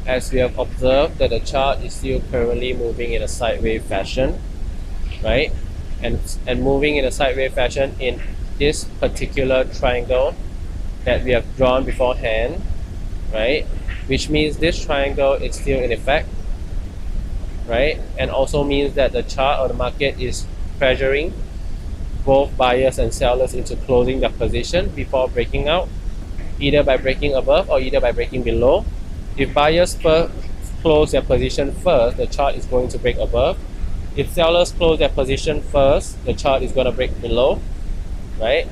as we have observed that the chart is still currently moving in a sideways fashion, right? And moving in a sideways fashion in this particular triangle that we have drawn beforehand, right? Which means this triangle is still in effect, right? And also means that the chart or the market is pressuring both buyers and sellers into closing their position before breaking out, either by breaking above or either by breaking below. If buyers first close their position first, the chart is going to break above. If sellers close their position first, the chart is going to break below, right?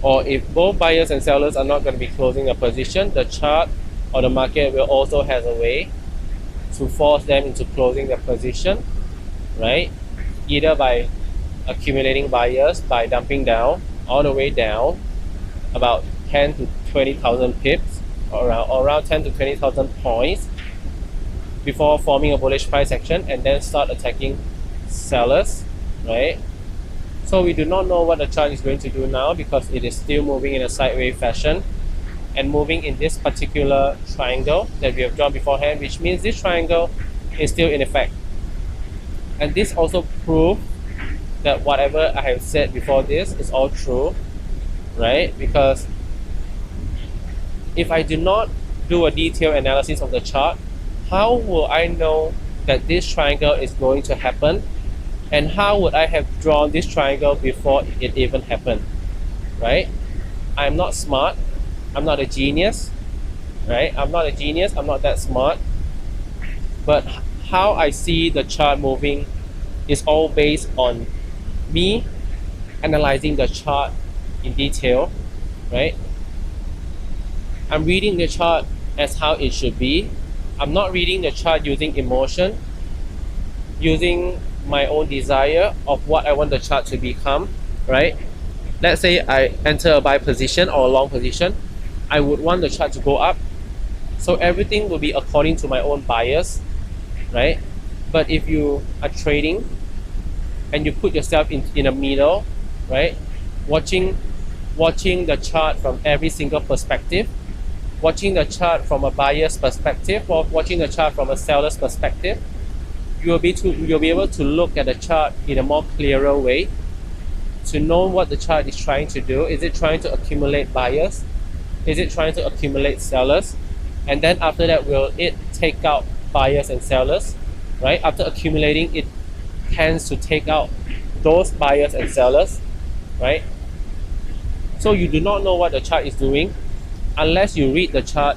Or if both buyers and sellers are not going to be closing their position, the chart or the market will also have a way to force them into closing their position, right? Either by accumulating buyers by dumping down all the way down about 10 to 20,000 pips or around 10 to 20,000 points before forming a bullish price action and then start attacking sellers, right? So we do not know what the chart is going to do now because it is still moving in a sideways fashion and moving in this particular triangle that we have drawn beforehand, which means this triangle is still in effect. And this also proves that whatever I have said before this is all true, right? Because if I do not do a detailed analysis of the chart, how will I know that this triangle is going to happen? And how would I have drawn this triangle before it even happened, right? I'm not smart. I'm not a genius, right? I'm not a genius. I'm not that smart. But how I see the chart moving is all based on me analyzing the chart in detail, right? I'm reading the chart as how it should be. I'm not reading the chart using emotion, using my own desire of what I want the chart to become, right? Let's say I enter a buy position or a long position. I would want the chart to go up. So everything will be according to my own bias, right? But if you are trading and you put yourself in the middle, right? Watching the chart from every single perspective, watching the chart from a buyer's perspective or watching the chart from a seller's perspective, you'll be able to look at the chart in a more clearer way to know what the chart is trying to do. Is it trying to accumulate buyers? Is it trying to accumulate sellers? And then after that, will it take out buyers and sellers, right? After accumulating, it tends to take out those buyers and sellers, right? So you do not know what the chart is doing unless you read the chart